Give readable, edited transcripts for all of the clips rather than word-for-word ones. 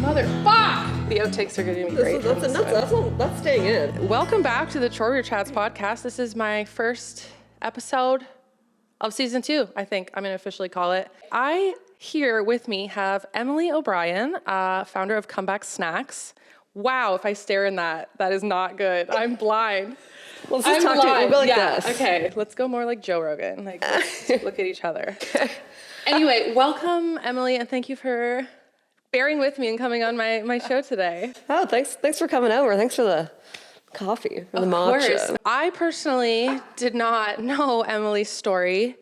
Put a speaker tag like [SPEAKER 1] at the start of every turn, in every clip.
[SPEAKER 1] Motherfuck! The outtakes are going to be great.
[SPEAKER 2] That's staying in.
[SPEAKER 1] Welcome back to the Troyer Chats podcast. This is my first episode of season 2, I think I'm going to officially call it. I here with me have Emily O'Brien, founder of Comeback Snacks. Wow, if I stare in that is not good. I'm blind.
[SPEAKER 2] Well, let's just talk to you. We'll go like this.
[SPEAKER 1] Okay, let's go more like Joe Rogan. Like, let's look at each other. Anyway, welcome, Emily, and thank you for bearing with me and coming on my show today.
[SPEAKER 2] Oh, thanks for coming over. Thanks for the coffee, for the matcha.
[SPEAKER 1] I personally did not know Emily's story.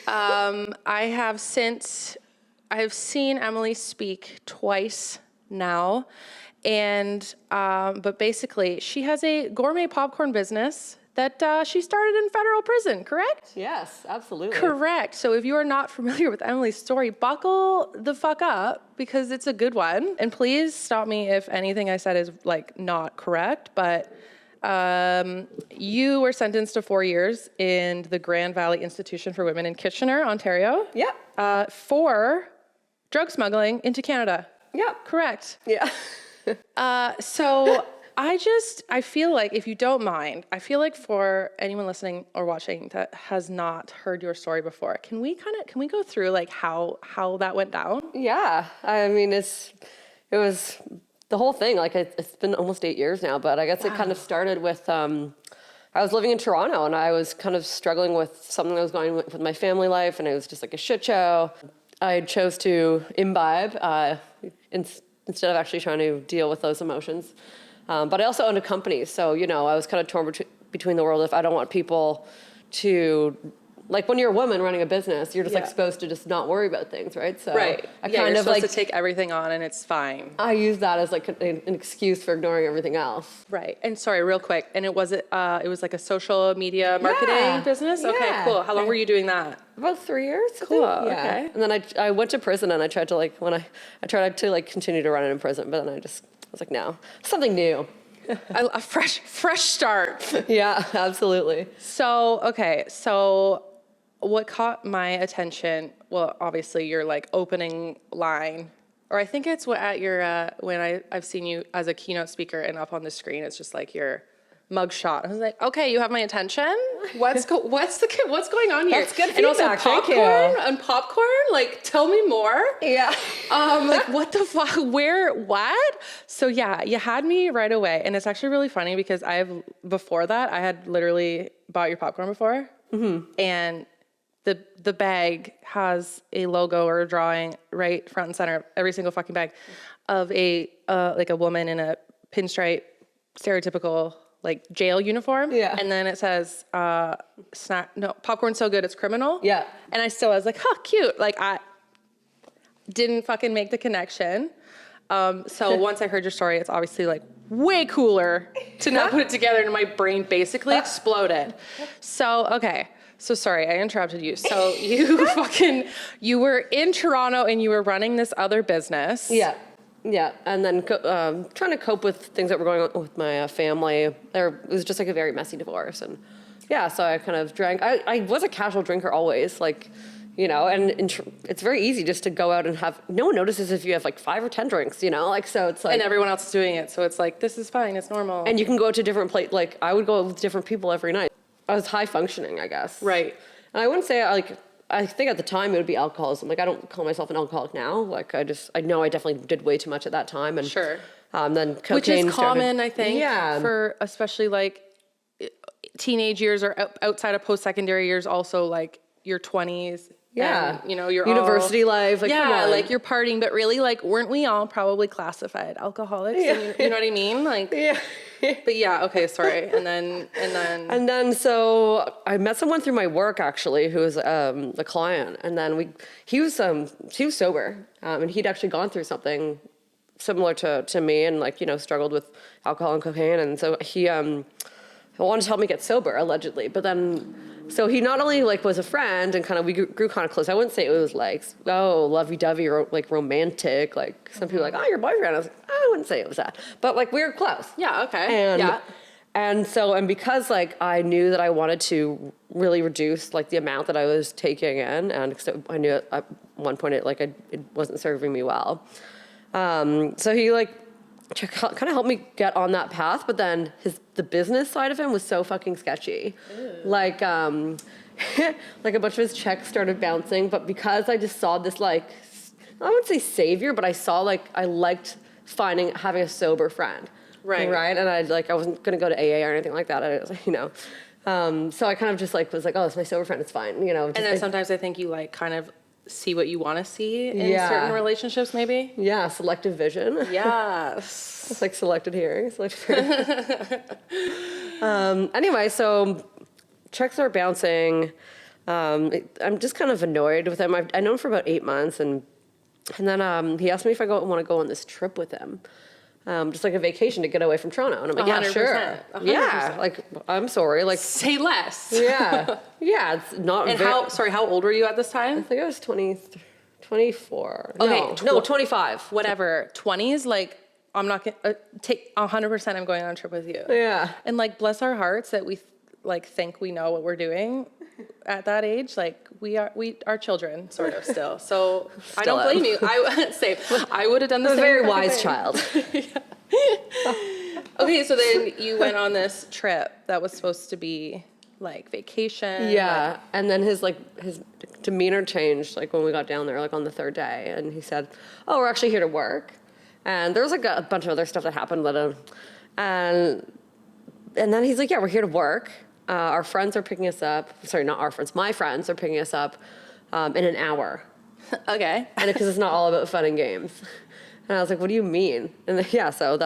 [SPEAKER 1] I have seen Emily speak twice now. And, but basically she has a gourmet popcorn business that she started in federal prison, correct?
[SPEAKER 2] Yes, absolutely.
[SPEAKER 1] Correct. So if you are not familiar with Emily's story, buckle the fuck up because it's a good one. And please stop me if anything I said is like not correct, but you were sentenced to 4 years in the Grand Valley Institution for Women in Kitchener, Ontario.
[SPEAKER 2] Yeah.
[SPEAKER 1] For drug smuggling into Canada.
[SPEAKER 2] Yeah.
[SPEAKER 1] Correct.
[SPEAKER 2] Yeah.
[SPEAKER 1] So I feel like, if you don't mind, I feel like for anyone listening or watching that has not heard your story before, can we go through like how that went down?
[SPEAKER 2] Yeah. I mean, it was the whole thing. Like it's been almost 8 years now, but I guess it kind of started with, I was living in Toronto and I was kind of struggling with something that was going with my family life, and it was just like a shit show. I chose to imbibe, instead of actually trying to deal with those emotions. But I also owned a company. So, I was kind of torn between the world. If I don't want people to, like when you're a woman running a business, you're just like supposed to just not worry about things, right? So
[SPEAKER 1] right.
[SPEAKER 2] You're
[SPEAKER 1] supposed to take everything on and it's fine.
[SPEAKER 2] I use that as like an excuse for ignoring everything else.
[SPEAKER 1] Right. And sorry, real quick. And it was like a social media marketing business? Okay, cool. How long were you doing that?
[SPEAKER 2] About 3 years.
[SPEAKER 1] Cool. Okay.
[SPEAKER 2] And then I went to prison and I tried to I tried to continue to run it in prison, but then I was like, no, something new.
[SPEAKER 1] A fresh start.
[SPEAKER 2] Yeah, absolutely.
[SPEAKER 1] So what caught my attention, well, obviously your like opening line, or I think it's at your, when I've seen you as a keynote speaker and up on the screen, it's just like your mugshot. I was like, okay, you have my attention. What's going on here?
[SPEAKER 2] That's good feedback.
[SPEAKER 1] And also popcorn, like tell me more.
[SPEAKER 2] Yeah.
[SPEAKER 1] Like what the fuck, what? So yeah, you had me right away. And it's actually really funny because before that, I had literally bought your popcorn before. Mm-hmm. And the bag has a logo or a drawing right front and center of every single fucking bag of a woman in a pinstripe stereotypical like jail uniform.
[SPEAKER 2] Yeah.
[SPEAKER 1] And then it says, popcorn's so good, it's criminal.
[SPEAKER 2] Yeah.
[SPEAKER 1] And I was like, cute. Like I didn't fucking make the connection. So once I heard your story, it's obviously like way cooler to not put it together, and my brain basically exploded. So, okay. So sorry, I interrupted you. So you were in Toronto and you were running this other business.
[SPEAKER 2] Yeah. Yeah, and then trying to cope with things that were going on with my family. It was just like a very messy divorce, and so I kind of drank. I was a casual drinker always, and it's very easy just to go out and have. No one notices if you have like 5 or 10 drinks, so it's like.
[SPEAKER 1] And everyone else is doing it, so it's like this is fine, it's normal.
[SPEAKER 2] And you can go to different places. Like I would go out with different people every night. I was high functioning, I guess.
[SPEAKER 1] Right.
[SPEAKER 2] And I wouldn't say I think at the time it would be alcoholism. Like I don't call myself an alcoholic now. Like I know I definitely did way too much at that time. And
[SPEAKER 1] sure.
[SPEAKER 2] Then cocaine
[SPEAKER 1] which is common, I think.
[SPEAKER 2] Yeah.
[SPEAKER 1] For especially like teenage years or outside of post-secondary years, also like your 20s.
[SPEAKER 2] Yeah.
[SPEAKER 1] And, your
[SPEAKER 2] university life. Like,
[SPEAKER 1] yeah, like you're partying, but really like weren't we all probably classified alcoholics?
[SPEAKER 2] Yeah.
[SPEAKER 1] And you know what I mean? Like.
[SPEAKER 2] Yeah.
[SPEAKER 1] But yeah, okay, sorry. And then
[SPEAKER 2] so I met someone through my work actually who was a client, and then he was sober, and he'd actually gone through something similar to me, and struggled with alcohol and cocaine, and so he wanted to help me get sober allegedly, but then. So he not only was a friend and we grew kind of close. I wouldn't say it was lovey-dovey or romantic. Like some people are like, oh, your boyfriend. I was like, I wouldn't say it was that. But we were close.
[SPEAKER 1] Yeah, okay.
[SPEAKER 2] And because I knew that I wanted to really reduce the amount that I was taking in, and I knew at one point it wasn't serving me well. So he like kind of helped me get on that path, but then the business side of him was so fucking sketchy. Ew. Like like a bunch of his checks started bouncing, but because I just saw this like, I wouldn't say savior, but I saw like I liked having a sober friend. Right. And I wasn't gonna go to AA or anything like that. I was like, you know. So I kind of just like was like, oh, it's my sober friend, it's fine, you know.
[SPEAKER 1] And then sometimes I think you like kind of see what you want to see in certain relationships, maybe.
[SPEAKER 2] Yeah, selective vision.
[SPEAKER 1] Yes.
[SPEAKER 2] It's like selected hearing. Anyway, so checks are bouncing. I'm just kind of annoyed with him. I've known him for about 8 months, and then he asked me if I want to go on this trip with him. Just like a vacation to get away from Toronto. And I'm like, 100%, yeah, sure. 100%. Yeah, like, I'm sorry. Like,
[SPEAKER 1] say less.
[SPEAKER 2] Yeah. Yeah, it's not
[SPEAKER 1] And how old were you at this time?
[SPEAKER 2] I think I was 24.
[SPEAKER 1] Okay.
[SPEAKER 2] No, 25.
[SPEAKER 1] Whatever. 20s, like, I'm not going to take 100% I'm going on a trip with you.
[SPEAKER 2] Yeah.
[SPEAKER 1] And like, bless our hearts that we like think we know what we're doing at that age. Like we are children sort of still. So I don't blame you. I would have done the same.
[SPEAKER 2] A very wise child.
[SPEAKER 1] Okay, so then you went on this trip that was supposed to be like vacation.
[SPEAKER 2] Yeah, and then his demeanor changed like when we got down there, like on the third day, and he said, "Oh, we're actually here to work." And there was like a bunch of other stuff that happened, and then he's like, "Yeah, we're here to work. Our friends are picking us up. Sorry, not our friends. My friends are picking us up in an hour."
[SPEAKER 1] Okay.
[SPEAKER 2] And because it's not all about fun and games. And I was like, "What do you mean?" And then, yeah, so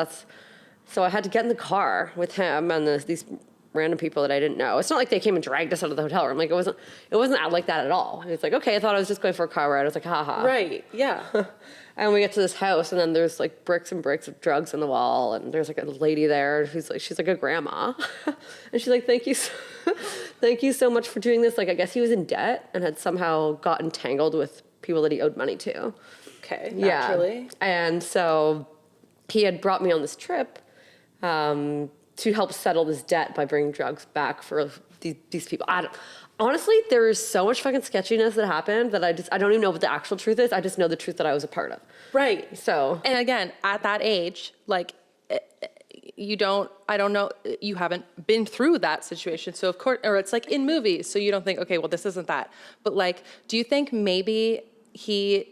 [SPEAKER 2] I had to get in the car with him and these random people that I didn't know. It's not like they came and dragged us out of the hotel room. Like it wasn't like that at all. It's like, okay, I thought I was just going for a car ride. I was like, haha.
[SPEAKER 1] Right. Yeah.
[SPEAKER 2] And we get to this house, and then there's like bricks and bricks of drugs on the wall, and there's like a lady there she's like a grandma, and she's like, thank you so much for doing this. Like I guess he was in debt and had somehow gotten tangled with people that he owed money to.
[SPEAKER 1] Okay, naturally.
[SPEAKER 2] Yeah. And so he had brought me on this trip to help settle this debt by bringing drugs back for these people. Honestly, there is so much fucking sketchiness that happened that I don't even know what the actual truth is. I just know the truth that I was a part of.
[SPEAKER 1] Right.
[SPEAKER 2] So.
[SPEAKER 1] And again, at that age, like, I don't know, you haven't been through that situation. So of course, or it's like in movies. So you don't think, okay, well, this isn't that. But like, do you think maybe he,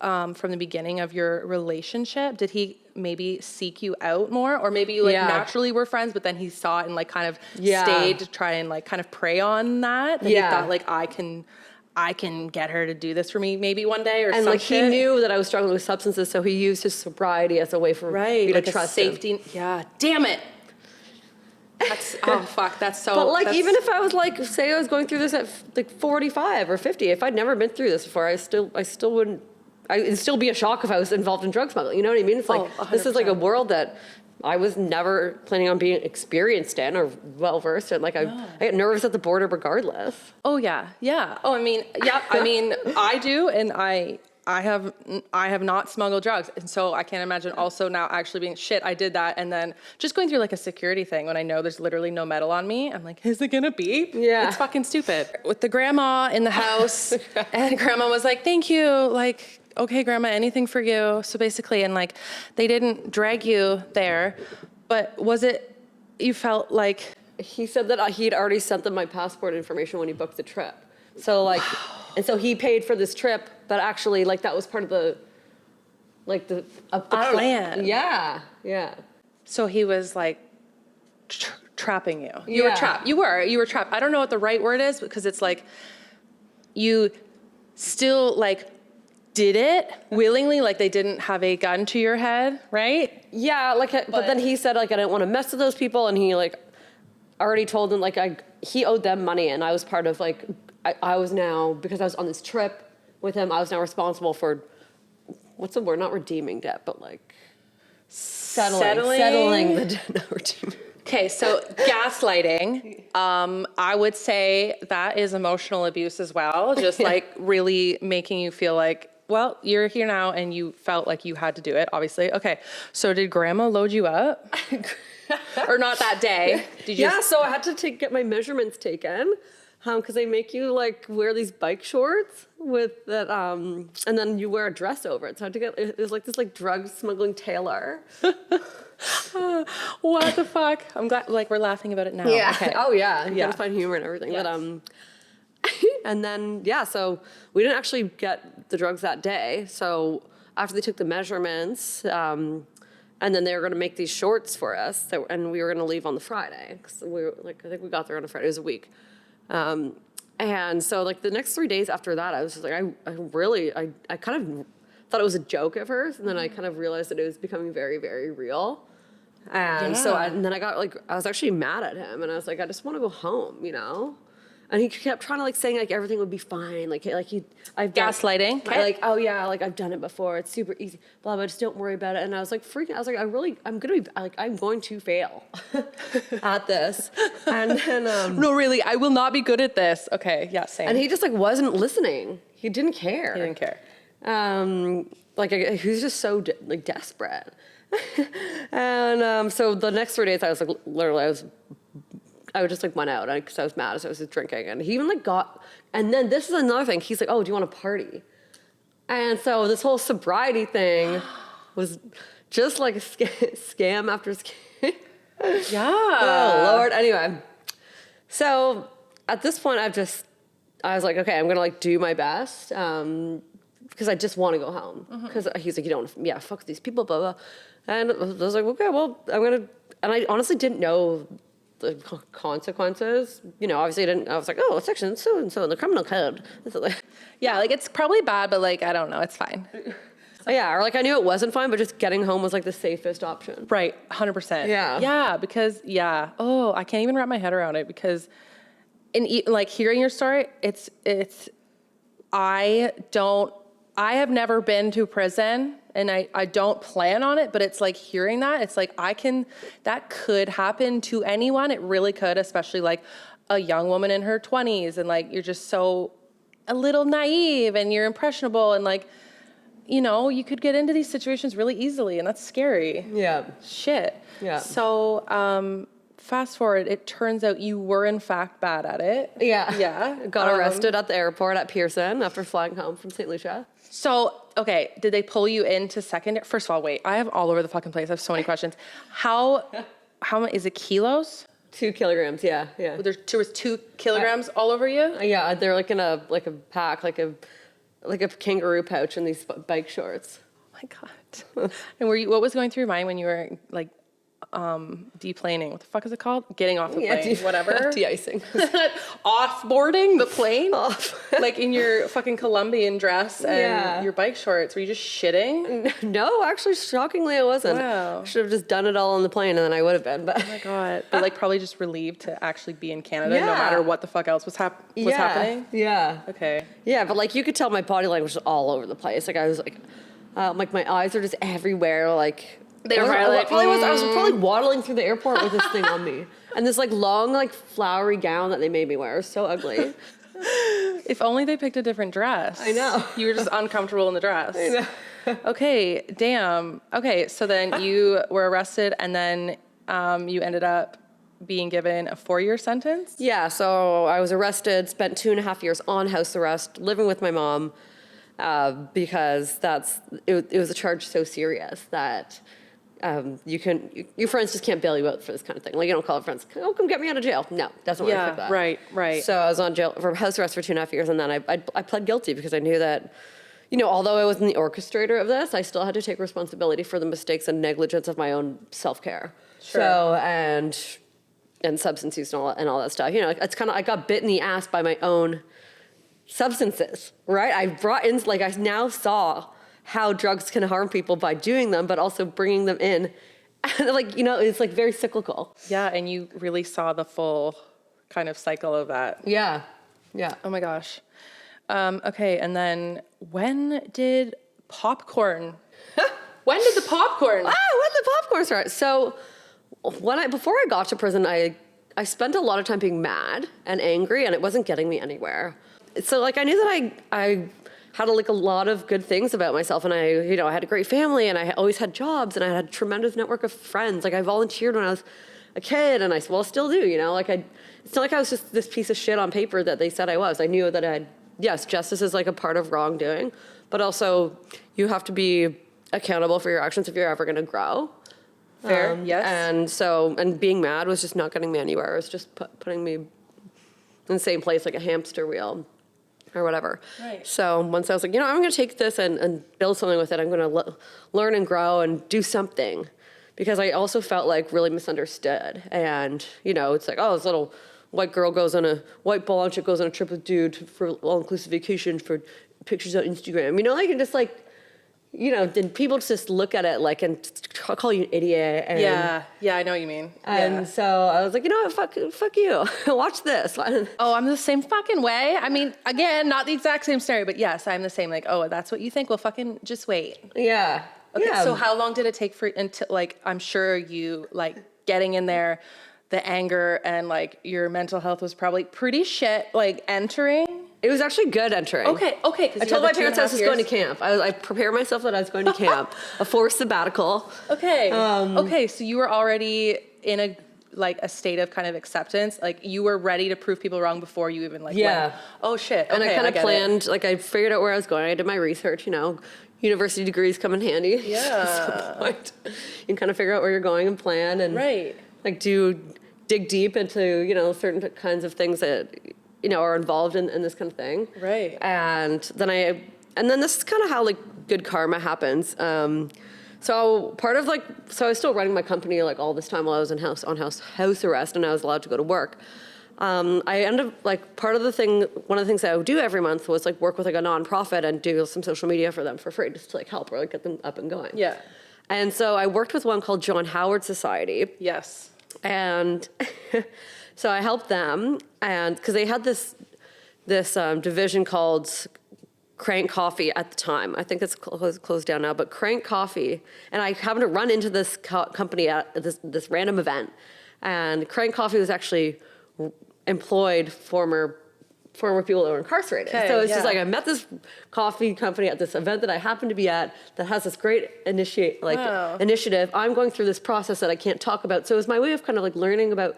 [SPEAKER 1] from the beginning of your relationship, did he maybe seek you out more, or maybe you naturally were friends, but then he saw it and like kind of stayed to try and like kind of prey on that? And he thought like, I can get her to do this for me maybe one day, or
[SPEAKER 2] and like shit. He knew that I was struggling with substances, so he used his sobriety as a way for me
[SPEAKER 1] like
[SPEAKER 2] to trust
[SPEAKER 1] safety.
[SPEAKER 2] him.
[SPEAKER 1] Yeah, damn it. That's that's so.
[SPEAKER 2] But like, even if I was like, say I was going through this at like 45 or 50, if I'd never been through this before, I still wouldn't. It'd still be a shock if I was involved in drug smuggling. You know what I mean? It's like, this is like a world that I was never planning on being experienced in or well-versed in. Like, I get nervous at the border regardless.
[SPEAKER 1] Oh, yeah. Yeah. Oh, I mean, yeah. I mean, I do, and I have not smuggled drugs. And so I can't imagine also now actually being, shit, I did that. And then just going through like a security thing when I know there's literally no metal on me. I'm like, is it gonna beep?
[SPEAKER 2] Yeah.
[SPEAKER 1] It's fucking stupid. With the grandma in the house, and grandma was like, thank you. Like, okay, grandma, anything for you. So basically, and like, they didn't drag you there, but was it, you felt like?
[SPEAKER 2] He said that he'd already sent them my passport information when he booked the trip. So like, and so he paid for this trip, but actually like that was part of the
[SPEAKER 1] plan.
[SPEAKER 2] Yeah, yeah.
[SPEAKER 1] So he was like trapping you. You were trapped. You were trapped. I don't know what the right word is, because it's like, you still like did it willingly, like they didn't have a gun to your head, right?
[SPEAKER 2] Yeah, like, but then he said like, I didn't want to mess with those people, and he like already told them like he owed them money, and I was part of like, I was now, because I was on this trip with him, I was now responsible for, what's the word? Not redeeming debt, but like settling the debt. Not redeeming.
[SPEAKER 1] Okay, so gaslighting, I would say that is emotional abuse as well. Just like really making you feel like, well, you're here now and you felt like you had to do it, obviously. Okay, so did grandma load you up? Or not that day?
[SPEAKER 2] Did you? Yeah, so I had to get my measurements taken. because they make you like wear these bike shorts with that, and then you wear a dress over it. So I had to get, it was like this like drug smuggling tailor.
[SPEAKER 1] What the fuck? I'm glad, like, we're laughing about it now.
[SPEAKER 2] Yeah.
[SPEAKER 1] Okay.
[SPEAKER 2] Oh yeah. You gotta find humor and everything.
[SPEAKER 1] Yes.
[SPEAKER 2] But and then yeah, so we didn't actually get the drugs that day. So after they took the measurements, and then they were gonna make these shorts for us, and we were gonna leave on the Friday. So we were like, I think we got there on a Friday. It was a week. And so like the next 3 days after that, I was just like, I kind of thought it was a joke at first, and then I kind of realized that it was becoming very, very real. And so and then I was actually mad at him, and I was like, I just want to go home, you know? And he kept trying to like saying like everything would be fine, I've
[SPEAKER 1] Gaslighting.
[SPEAKER 2] done, like, oh yeah, like I've done it before, it's super easy, blah blah, just don't worry about it. And I was like freaking, I was like, I'm going to fail at this. And then
[SPEAKER 1] No, really, I will not be good at this. Okay, yeah, same.
[SPEAKER 2] and he just like wasn't listening. He didn't care.
[SPEAKER 1] He didn't care.
[SPEAKER 2] He was just so desperate. And so the next 3 days, I was like, literally, I would just like went out because I was mad as I was just drinking. And he even like and then this is another thing. He's like, oh, do you want to party? And so this whole sobriety thing was just like a scam after scam.
[SPEAKER 1] Yeah.
[SPEAKER 2] Oh, Lord. Anyway, so at this point, I was like, okay, I'm going to like do my best. Because I just want to go home. Because he's like, you don't, fuck these people, blah, blah. And I was like, okay, well, and I honestly didn't know the consequences. You know, obviously I was like, oh, section so-and-so in the criminal code.
[SPEAKER 1] Yeah, like it's probably bad, but like, I don't know, it's fine.
[SPEAKER 2] Yeah, or like I knew it wasn't fine, but just getting home was like the safest option.
[SPEAKER 1] Right, 100%.
[SPEAKER 2] Yeah.
[SPEAKER 1] Yeah, because, oh, I can't even wrap my head around it because like hearing your story, I have never been to prison and I don't plan on it, but it's like hearing that, it's like that could happen to anyone. It really could, especially like a young woman in her 20s and like you're just so a little naive and you're impressionable and like, you know, you could get into these situations really easily and that's scary.
[SPEAKER 2] Yeah.
[SPEAKER 1] Shit.
[SPEAKER 2] Yeah.
[SPEAKER 1] So, fast forward, it turns out you were in fact bad at it.
[SPEAKER 2] Yeah.
[SPEAKER 1] Yeah.
[SPEAKER 2] Got arrested at the airport at Pearson after flying home from St. Lucia.
[SPEAKER 1] So, okay, did they pull you into secondary? First of all, wait, I have all over the fucking place. I have so many questions. How much, is it kilos?
[SPEAKER 2] 2 kilograms, yeah.
[SPEAKER 1] There was 2 kilograms all over you?
[SPEAKER 2] Yeah, they're like in a pack, like a kangaroo pouch in these bike shorts.
[SPEAKER 1] Oh my God. And what was going through your mind when you were like, deplaning? What the fuck is it called? Getting off the plane, whatever.
[SPEAKER 2] De-icing.
[SPEAKER 1] Offboarding the plane?
[SPEAKER 2] Off.
[SPEAKER 1] Like in your fucking Columbian dress and your bike shorts. Were you just shitting?
[SPEAKER 2] No, actually, shockingly, I wasn't.
[SPEAKER 1] Wow.
[SPEAKER 2] I should have just done it all on the plane and then I would have been. But
[SPEAKER 1] oh my God. But like probably just relieved to actually be in Canada no matter what the fuck else was happening?
[SPEAKER 2] Yeah.
[SPEAKER 1] Okay.
[SPEAKER 2] Yeah, but like you could tell my body language was all over the place. Like I was like my eyes are just everywhere. Like
[SPEAKER 1] they were
[SPEAKER 2] I was probably waddling through the airport with this thing on me. And this like long, like flowery gown that they made me wear. It was so ugly.
[SPEAKER 1] If only they picked a different dress.
[SPEAKER 2] I know.
[SPEAKER 1] You were just uncomfortable in the dress.
[SPEAKER 2] I know.
[SPEAKER 1] Okay, damn. Okay, so then you were arrested and then you ended up being given a 4-year sentence?
[SPEAKER 2] Yeah, so I was arrested, spent 2.5 years on house arrest, living with my mom, because it was a charge so serious that your friends just can't bail you out for this kind of thing. Like you don't call friends, oh, come get me out of jail. No, doesn't work like that.
[SPEAKER 1] Right.
[SPEAKER 2] So I was on jail for house arrest for 2.5 years, and then I pled guilty because I knew that, you know, although I wasn't the orchestrator of this, I still had to take responsibility for the mistakes and negligence of my own self-care.
[SPEAKER 1] Sure.
[SPEAKER 2] So and substance use and all that stuff. You know, it's kind of I got bit in the ass by my own substances, right? I now saw how drugs can harm people by doing them, but also bringing them in. And like, you know, it's like very cyclical.
[SPEAKER 1] Yeah, and you really saw the full kind of cycle of that.
[SPEAKER 2] Yeah.
[SPEAKER 1] Oh my gosh. Okay, and then when did the popcorn? When did the popcorn
[SPEAKER 2] start? So before I got to prison, I spent a lot of time being mad and angry, and it wasn't getting me anywhere. So like I knew that I had a lot of good things about myself, and I had a great family, and I always had jobs, and I had a tremendous network of friends. Like I volunteered when I was a kid, and I still do, like it's not like I was just this piece of shit on paper that they said I was. I knew that yes, justice is like a part of wrongdoing, but also you have to be accountable for your actions if you're ever going to grow.
[SPEAKER 1] Fair, yes.
[SPEAKER 2] And being mad was just not getting me anywhere. It was just putting me in the same place like a hamster wheel or whatever.
[SPEAKER 1] Right.
[SPEAKER 2] So once I was like, I'm going to take this and build something with it. I'm going to learn and grow and do something, because I also felt like really misunderstood. And, it's like, oh, this little white girl goes on a white blonde chick goes on a trip with dude for all-inclusive vacation for pictures on Instagram. And just like, then people just look at it like and call you an idiot. And,
[SPEAKER 1] yeah, I know what you mean.
[SPEAKER 2] And so I was like, fuck you. Watch this.
[SPEAKER 1] Oh, I'm the same fucking way. I mean, again, not the exact same scenario, but yes, I'm the same. Like, oh, that's what you think? Well, fucking just wait.
[SPEAKER 2] Yeah.
[SPEAKER 1] Okay,
[SPEAKER 2] yeah.
[SPEAKER 1] so how long did it take until, like, I'm sure you, like, getting in there, the anger and, like, your mental health was probably pretty shit, like, entering?
[SPEAKER 2] It was actually good entering.
[SPEAKER 1] Okay.
[SPEAKER 2] I told my parents I was just going to camp. I prepared myself that I was going to camp, a forced sabbatical.
[SPEAKER 1] Okay. Okay, so you were already in a state of kind of acceptance. Like, you were ready to prove people wrong before you even, like, went, oh, shit. Okay,
[SPEAKER 2] and I kind of planned, like, I figured out where I was going. I did my research, university degrees come in handy.
[SPEAKER 1] Yeah.
[SPEAKER 2] At some point. You can kind of figure out where you're going and plan and, like, dig deep into, certain kinds of things that, are involved in this kind of thing.
[SPEAKER 1] Right.
[SPEAKER 2] And then this is kind of how, like, good karma happens. So I was still running my company, like, all this time while I was on house arrest, and I was allowed to go to work. I ended up, like, one of the things that I would do every month was, like, work with, like, a nonprofit and do some social media for them for free, just to, like, help or, like, get them up and going.
[SPEAKER 1] Yeah.
[SPEAKER 2] And so I worked with one called John Howard Society.
[SPEAKER 1] Yes.
[SPEAKER 2] And so I helped them, and because they had this division called Crank Coffee at the time. I think it's closed down now, but Crank Coffee. And I happened to run into this company at this random event, and Crank Coffee was actually employed former people that were incarcerated.
[SPEAKER 1] Okay,
[SPEAKER 2] so it's just like I met this coffee company at this event that I happened to be at that has this great initiative. I'm going through this process that I can't talk about. So it was my way of kind of like learning about.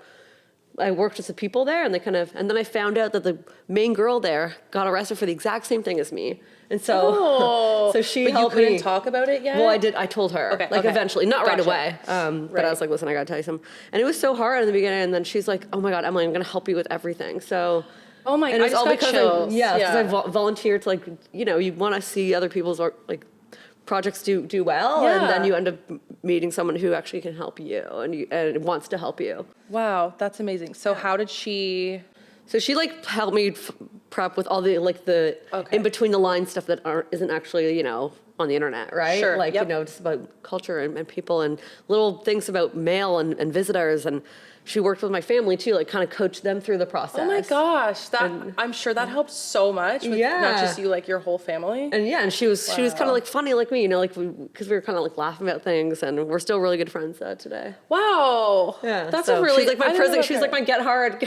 [SPEAKER 2] I worked with the people there, and then I found out that the main girl there got arrested for the exact same thing as me. And so, so she helped me.
[SPEAKER 1] But you couldn't talk about it yet?
[SPEAKER 2] Well, I did. I told her, eventually, not right away.
[SPEAKER 1] Right.
[SPEAKER 2] But I was like, listen, I gotta tell you something. And it was so hard in the beginning. And then she's like, oh my God, Emily, I'm gonna help you with everything. So.
[SPEAKER 1] Oh my God,
[SPEAKER 2] and it's all because
[SPEAKER 1] chills.
[SPEAKER 2] because I volunteered to, like, you want to see other people's like projects do well, and then you end up meeting someone who actually can help you and wants to help you.
[SPEAKER 1] Wow, that's amazing. So how did she?
[SPEAKER 2] So she, like, helped me prep with all the, like, the in between the line stuff that isn't actually, on the internet, right?
[SPEAKER 1] Sure.
[SPEAKER 2] Like, just about culture and people and little things about mail and visitors. And she worked with my family too, like, kind of coached them through the process.
[SPEAKER 1] Oh my gosh, I'm sure that helps so much with not just you, like, your whole family.
[SPEAKER 2] And she was kind of, like, funny like me, like, because we were kind of, like, laughing about things, and we're still really good friends today.
[SPEAKER 1] Wow.
[SPEAKER 2] Yeah.
[SPEAKER 1] That's
[SPEAKER 2] so
[SPEAKER 1] a really,
[SPEAKER 2] she's like my prison. She's like my get hard.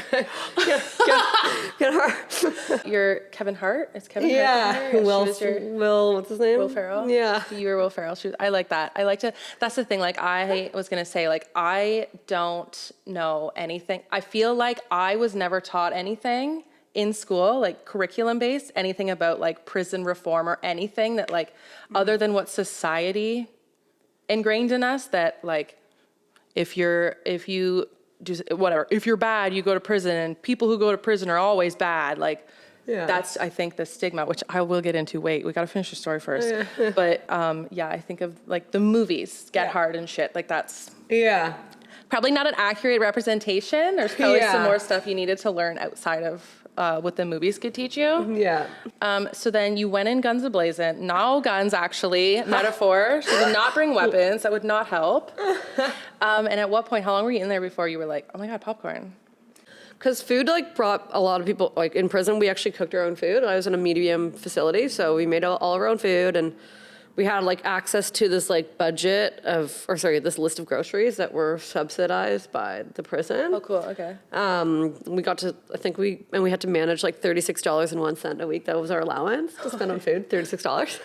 [SPEAKER 2] get hard.
[SPEAKER 1] You're Kevin Hart? Is Kevin Hart?
[SPEAKER 2] Will, what's his name?
[SPEAKER 1] Will Ferrell?
[SPEAKER 2] Yeah.
[SPEAKER 1] You were Will Ferrell. I like that. I like to, that's the thing. Like, I was going to say, like, I don't know anything. I feel like I was never taught anything in school, like curriculum based, anything about, like, prison reform or anything that, like, other than what society ingrained in us, that, like, if you're bad, you go to prison, and people who go to prison are always bad. Like, that's, I think, the stigma, which I will get into. Wait, we got to finish the story first. But I think of, like, the movies, Get Hard and shit. Like, that's probably not an accurate representation. There's probably some more stuff you needed to learn outside of what the movies could teach you.
[SPEAKER 2] Yeah.
[SPEAKER 1] So then you went in guns a-blazing. No guns, actually. Metaphor. She did not bring weapons. That would not help. And at what point, how long were you in there before you were like, oh my God, popcorn?
[SPEAKER 2] Because food, like, brought a lot of people, like, in prison, we actually cooked our own food. I was in a medium facility, so we made all our own food, and we had, like, access to this, like, this list of groceries that were subsidized by the prison.
[SPEAKER 1] Oh, cool, okay.
[SPEAKER 2] We got to, we had to manage, like, $36.01 a week. That was our allowance to spend on food, $36.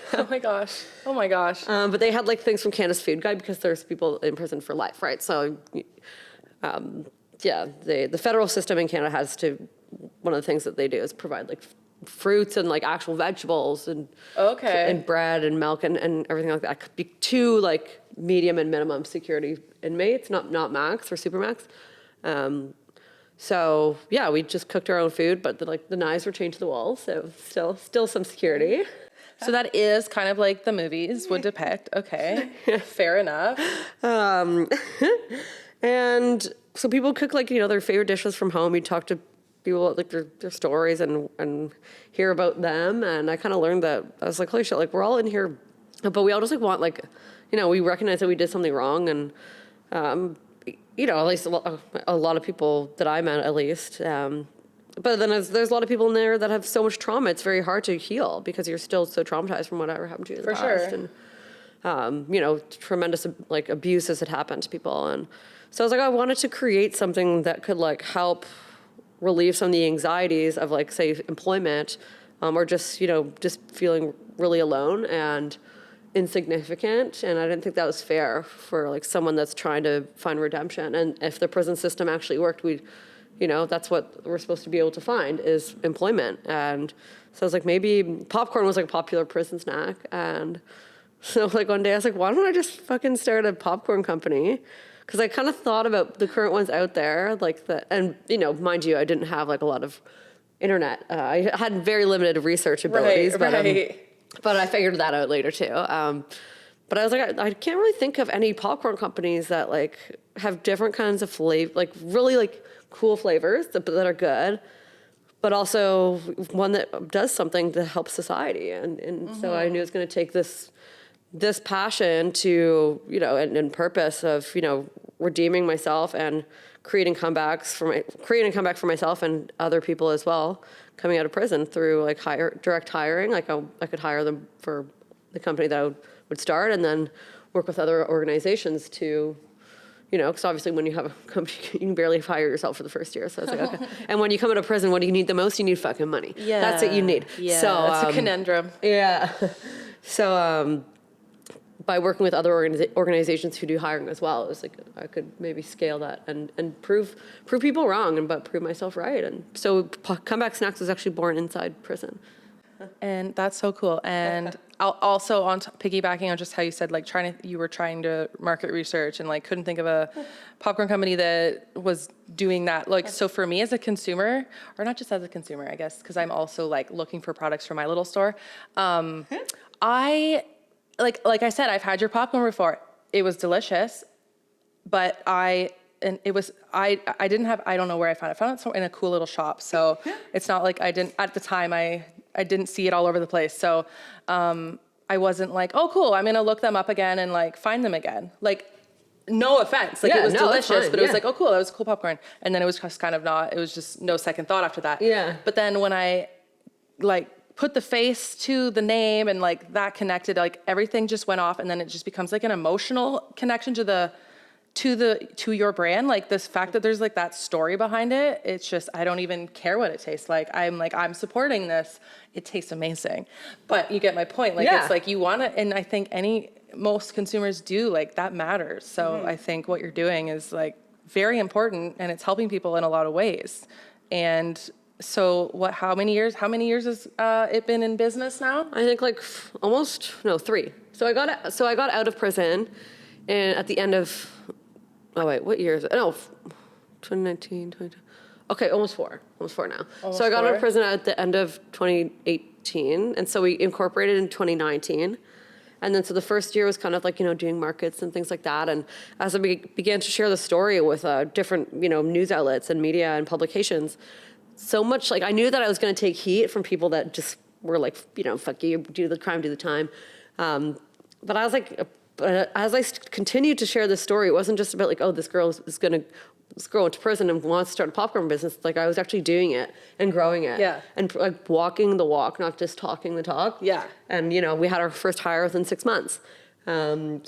[SPEAKER 1] Oh my gosh.
[SPEAKER 2] But they had, like, things from Canada's Food Guide, because there's people in prison for life, right? So the federal system in Canada has to, one of the things that they do is provide like fruits and like actual vegetables and bread and milk and everything like that. Could be 2 like medium and minimum security inmates, not max or super max. So yeah, we just cooked our own food, but the knives were chained to the walls, so still some security.
[SPEAKER 1] So that is kind of like the movies would depict. Okay, fair enough.
[SPEAKER 2] And so people cook like, their favorite dishes from home. You talk to people about like their stories and hear about them. And I kind of learned that I was like, holy shit, like we're all in here, but we all just like want like, we recognize that we did something wrong. And, at least a lot of people that I met at least. But then there's a lot of people in there that have so much trauma. It's very hard to heal because you're still so traumatized from whatever happened to you in the past.
[SPEAKER 1] Sure.
[SPEAKER 2] And, tremendous like abuses had happened to people. And so I was like, I wanted to create something that could like help relieve some of the anxieties of like, say, employment, or just, just feeling really alone and insignificant. And I didn't think that was fair for like someone that's trying to find redemption. And if the prison system actually worked, that's what we're supposed to be able to find is employment. And so I was like, maybe popcorn was like a popular prison snack. And so like one day I was like, why don't I just fucking start a popcorn company? Because I kind of thought about the current ones out there, and mind you, I didn't have like a lot of internet. I had very limited research abilities, but I figured that out later too. But I was like, I can't really think of any popcorn companies that like have different kinds of flavor, like really like cool flavors that are good, but also one that does something to help society. And so I knew it was going to take this passion to, and purpose of, redeeming myself and creating a comeback for myself and other people as well coming out of prison through like direct hiring. Like I could hire them for the company that I would start and then work with other organizations to, because obviously when you have a company, you can barely hire yourself for the first year. So I was like, okay. And when you come out of prison, what do you need the most? You need fucking money. Yeah. That's what you need.
[SPEAKER 1] Yeah,
[SPEAKER 2] so,
[SPEAKER 1] that's a conundrum.
[SPEAKER 2] Yeah. So by working with other organizations who do hiring as well, it was like I could maybe scale that and prove people wrong, but prove myself right. And so Comeback Snacks was actually born inside prison.
[SPEAKER 1] And that's so cool. And also on piggybacking on just how you said, like you were trying to market research and like couldn't think of a popcorn company that was doing that. Like, so for me as a consumer, or not just as a consumer, I guess, because I'm also like looking for products for my little store. Like I said, I've had your popcorn before. It was delicious, but I don't know where I found it. I found it in a cool little shop. So it's not like at the time I didn't see it all over the place. So I wasn't like, oh, cool, I'm going to look them up again and like find them again. Like, no offense. Like it was delicious, but it was like, oh, cool, that was cool popcorn. And then it was just kind of not, it was just no second thought after that.
[SPEAKER 2] Yeah.
[SPEAKER 1] But then when I like put the face to the name and like that connected, like everything just went off, and then it just becomes like an emotional connection to your brand. Like this fact that there's like that story behind it, it's just, I don't even care what it tastes like. I'm supporting this. It tastes amazing. But you get my point. Like it's like you want to, and I think most consumers do, like that matters. So I think what you're doing is like very important, and it's helping people in a lot of ways. And so how many years has it been in business now?
[SPEAKER 2] I think like 3. So I got out of prison and at the end of, what year is it? No, 2019, 2020. Okay, almost four now. So I got out of prison at the end of 2018. And so we incorporated in 2019. And then so the first year was kind of like, doing markets and things like that. And as I began to share the story with different, news outlets and media and publications, so much like I knew that I was going to take heat from people that just were like, fuck you, do the crime, do the time. But I was like, as I continued to share this story, it wasn't just about like, oh, this girl went to prison and wants to start a popcorn business. Like I was actually doing it and growing it.
[SPEAKER 1] Yeah.
[SPEAKER 2] And like walking the walk, not just talking the talk.
[SPEAKER 1] Yeah.
[SPEAKER 2] And we had our first hire within 6 months.
[SPEAKER 1] And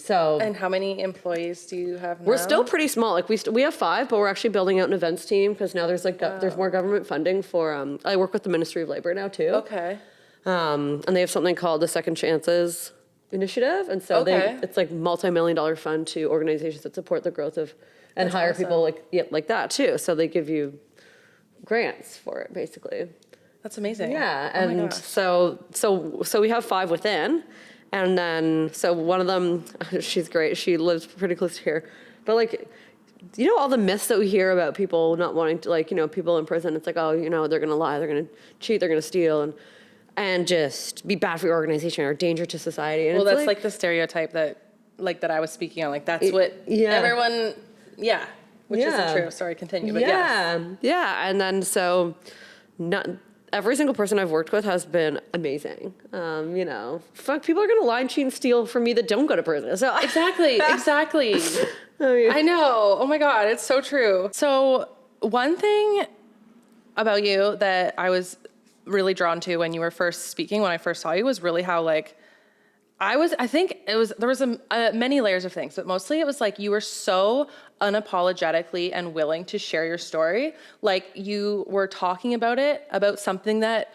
[SPEAKER 1] how many employees do you have now?
[SPEAKER 2] We're still pretty small. Like we have 5, but we're actually building out an events team because now there's like there's more government funding for. I work with the Ministry of Labor now too.
[SPEAKER 1] Okay.
[SPEAKER 2] And they have something called the Second Chances initiative. And so
[SPEAKER 1] Okay.
[SPEAKER 2] it's like multi-million-dollar fund to organizations that support the growth of and
[SPEAKER 1] That's
[SPEAKER 2] hire
[SPEAKER 1] awesome.
[SPEAKER 2] people like that too. So they give you grants for it, basically.
[SPEAKER 1] That's amazing.
[SPEAKER 2] Yeah,
[SPEAKER 1] Oh my
[SPEAKER 2] and
[SPEAKER 1] gosh.
[SPEAKER 2] so we have 5 within, and then so one of them, she's great. She lives pretty close to here, but like, you know, all the myths that we hear about people not wanting to, like, you know, people in prison. It's like, oh, you know, they're gonna lie, they're gonna cheat, they're gonna steal, and just be bad for your organization or danger to society. And
[SPEAKER 1] Well,
[SPEAKER 2] it's
[SPEAKER 1] that's like the stereotype that I was speaking on. Like that's what
[SPEAKER 2] yeah.
[SPEAKER 1] everyone, yeah, which
[SPEAKER 2] Yeah.
[SPEAKER 1] isn't true. Sorry, continue. But
[SPEAKER 2] yeah,
[SPEAKER 1] yes.
[SPEAKER 2] yeah, and then so, not every single person I've worked with has been amazing. You know, fuck, people are gonna lie and cheat and steal from me that don't go to prison. So
[SPEAKER 1] Exactly.
[SPEAKER 2] Oh, yeah.
[SPEAKER 1] I know. Oh my God, it's so true. So one thing about you that I was really drawn to when you were first speaking, when I first saw you, was really how like I think there was many layers of things, but mostly it was like you were so unapologetically and willing to share your story. Like you were talking about something that,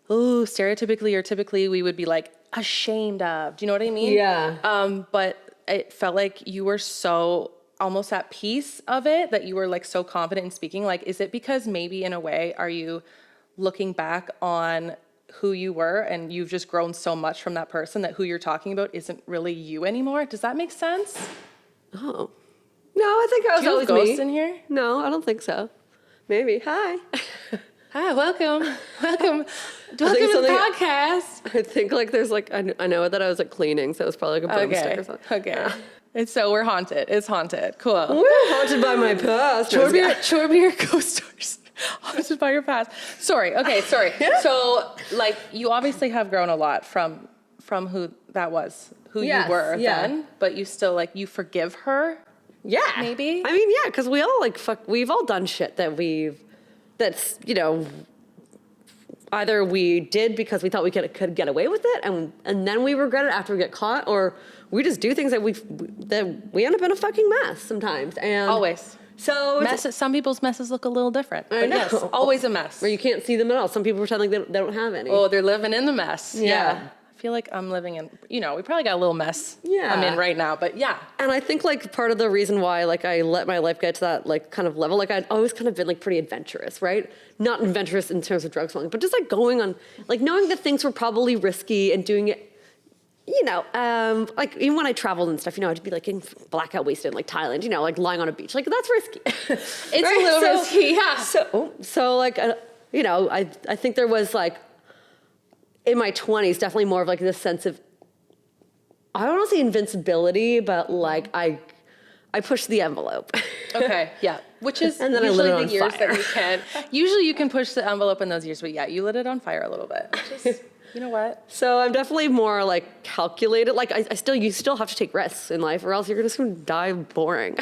[SPEAKER 1] stereotypically or typically we would be like ashamed of. Do you know what I mean?
[SPEAKER 2] Yeah.
[SPEAKER 1] But it felt like you were so almost at peace of it, that you were like so confident in speaking. Like, is it because maybe in a way, are you looking back on who you were and you've just grown so much from that person that who you're talking about isn't really you anymore? Does that make sense?
[SPEAKER 2] Oh. No, I think I was
[SPEAKER 1] Do you
[SPEAKER 2] always
[SPEAKER 1] have ghosts
[SPEAKER 2] me.
[SPEAKER 1] in here?
[SPEAKER 2] No, I don't think so. Maybe. Hi.
[SPEAKER 1] Hi, welcome to the
[SPEAKER 2] something-
[SPEAKER 1] podcast.
[SPEAKER 2] I think like there's like, I know that I was like cleaning, so it was probably like a broomstick or something.
[SPEAKER 1] Okay. It's so we're haunted. It's haunted. Cool.
[SPEAKER 2] We're haunted by my past.
[SPEAKER 1] Show me your ghost stories. Haunted by your past. Sorry. Okay. Sorry. So, like, you obviously have grown a lot from who that was, who
[SPEAKER 2] Yes,
[SPEAKER 1] you were
[SPEAKER 2] yeah.
[SPEAKER 1] then, but you still like you forgive her.
[SPEAKER 2] Yeah.
[SPEAKER 1] Maybe?
[SPEAKER 2] I mean, yeah, because we all like we've all done shit that's, you know, either we did because we thought we could get away with it, and then we regret it after we get caught, or we just do things that we end up in a fucking mess sometimes. And
[SPEAKER 1] Always.
[SPEAKER 2] So
[SPEAKER 1] Some people's messes look a little different.
[SPEAKER 2] I
[SPEAKER 1] But
[SPEAKER 2] know.
[SPEAKER 1] yes, always a mess.
[SPEAKER 2] where you can't see them at all. Some people pretend like they don't have any.
[SPEAKER 1] Oh, they're living in the mess.
[SPEAKER 2] Yeah.
[SPEAKER 1] I feel like I'm living in, we probably got a little mess
[SPEAKER 2] Yeah.
[SPEAKER 1] I'm in right now, but yeah.
[SPEAKER 2] And I think like part of the reason why like I let my life get to that like kind of level, like I'd always kind of been like pretty adventurous, right? Not adventurous in terms of drug smuggling, but just like going on, like knowing that things were probably risky and doing it, you know, like even when I traveled and stuff, you know, I'd be like in blackout wasted in like Thailand, you know, like lying on a beach, like that's risky.
[SPEAKER 1] It's a little risky, yeah.
[SPEAKER 2] So like, you know, I think there was like, in my 20s, definitely more of like this sense of, I don't want to say invincibility, but like I pushed the envelope.
[SPEAKER 1] Okay, yeah. Which is
[SPEAKER 2] And then I
[SPEAKER 1] usually
[SPEAKER 2] lit it
[SPEAKER 1] the
[SPEAKER 2] on
[SPEAKER 1] years
[SPEAKER 2] fire.
[SPEAKER 1] that you can. Usually you can push the envelope in those years, but yeah, you lit it on fire a little bit. Which is, you know what?
[SPEAKER 2] So I'm definitely more like calculated. Like you still have to take risks in life, or else you're just going to die boring.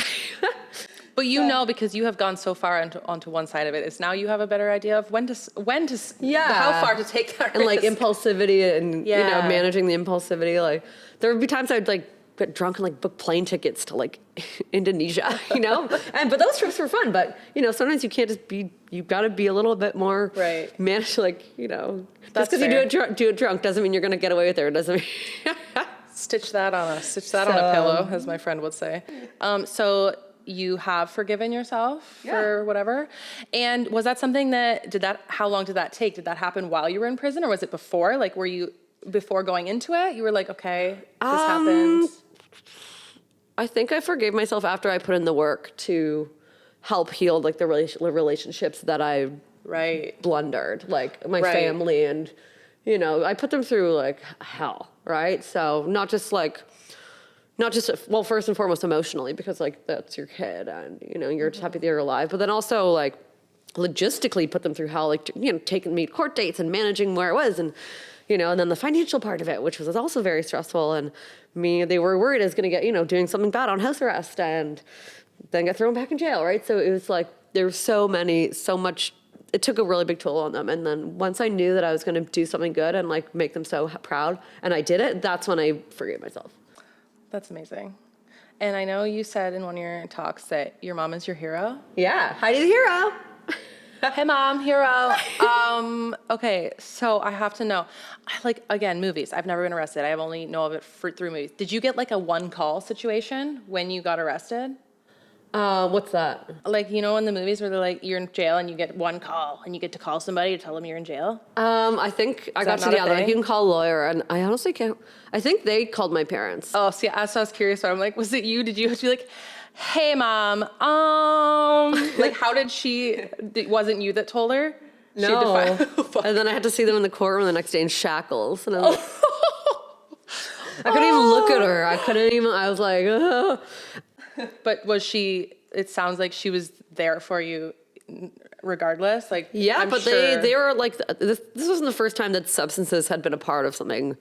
[SPEAKER 1] But you know, because you have gone so far onto one side of it, is now you have a better idea of when to how far to take that
[SPEAKER 2] And like
[SPEAKER 1] risk.
[SPEAKER 2] impulsivity and you know,
[SPEAKER 1] Yeah.
[SPEAKER 2] managing the impulsivity. Like there would be times I'd like get drunk and like book plane tickets to like Indonesia, you know? But those trips were fun. But you know, sometimes you can't just be, you've got to be a little bit more
[SPEAKER 1] Right.
[SPEAKER 2] managed, like, you know,
[SPEAKER 1] That's
[SPEAKER 2] just because you
[SPEAKER 1] fair.
[SPEAKER 2] do it drunk doesn't mean you're going to get away with it. It doesn't mean.
[SPEAKER 1] Stitch that on a pillow, as my friend would say. So you have forgiven yourself for whatever. And was that something how long did that take? Did that happen while you were in prison, or was it before? Like, were you, before going into it, you were like, okay, this happened?
[SPEAKER 2] I think I forgave myself after I put in the work to help heal like the relationships that I
[SPEAKER 1] Right.
[SPEAKER 2] blundered, like my
[SPEAKER 1] Right.
[SPEAKER 2] family, and you know, I put them through like hell, right? So not just well, first and foremost emotionally, because like that's your kid and you know, you're just happy that you're alive, but then also like logistically put them through hell, like, you know, taking me to court dates and managing where I was, and you know, and then the financial part of it, which was also very stressful, and they were worried I was gonna get, you know, doing something bad on house arrest and then get thrown back in jail, right? So it was like there were so much. It took a really big toll on them. And then once I knew that I was going to do something good and like make them so proud, and I did it, that's when I forgave myself.
[SPEAKER 1] That's amazing. And I know you said in one of your talks that your mom is your hero.
[SPEAKER 2] Yeah, Heidi the hero.
[SPEAKER 1] Hey mom, hero. Okay, so I have to know, again, movies. I've never been arrested. I only know of it through movies. Did you get like a one call situation when you got arrested?
[SPEAKER 2] What's that?
[SPEAKER 1] Like, you know, in the movies where they're like, you're in jail and you get one call and you get to call somebody to tell them you're in jail?
[SPEAKER 2] I think I got to the other. Like, you can call a lawyer, and I honestly can't. I think they called my parents.
[SPEAKER 1] Oh, see, I was curious, but I'm like, was it you? Did you have to be like, hey mom, like how did it wasn't you that told her?
[SPEAKER 2] No. And then I had to see them in the courtroom the next day in shackles. And I was like, I couldn't even look at her. I was like, oh.
[SPEAKER 1] But it sounds like she was there for you regardless. Like,
[SPEAKER 2] yeah, but sure. they were like, this wasn't the first time that substances had been a part of something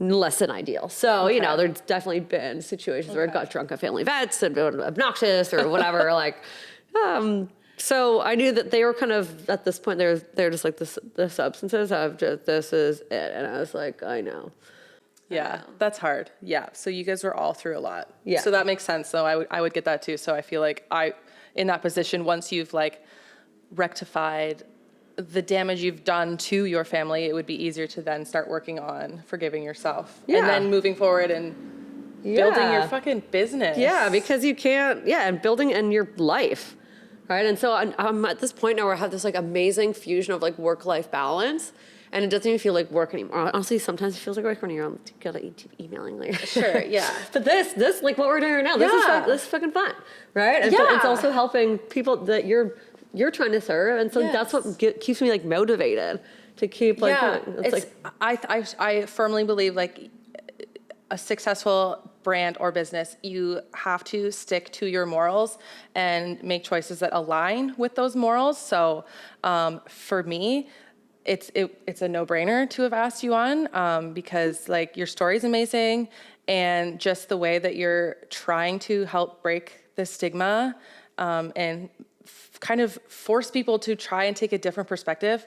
[SPEAKER 2] less than ideal. So, you know, there's definitely been situations where I got drunk at family events and been obnoxious or whatever. So I knew that they were kind of, at this point, they're just like, the substances this is it. And I was like, I know.
[SPEAKER 1] Yeah, that's hard. Yeah, so you guys were all through a lot.
[SPEAKER 2] Yeah.
[SPEAKER 1] So that makes sense. So I would get that too. So I feel like in that position, once you've like rectified the damage you've done to your family, it would be easier to then start working on forgiving yourself. Yeah. And then moving forward and building your fucking business.
[SPEAKER 2] Yeah, because you can't, and building in your life, right? And so I'm at this point now where I have this like amazing fusion of like work-life balance. And it doesn't even feel like work anymore. Honestly, sometimes it feels like work when you're on emailing later.
[SPEAKER 1] Sure, yeah.
[SPEAKER 2] But this, like what we're doing right now, this is fucking fun, right? And it's also helping people that you're trying to serve, and so that's what keeps me like motivated to keep like.
[SPEAKER 1] I firmly believe like a successful brand or business, you have to stick to your morals and make choices that align with those morals. So for me, it's a no-brainer to have asked you on because like your story's amazing, and just the way that you're trying to help break the stigma and kind of force people to try and take a different perspective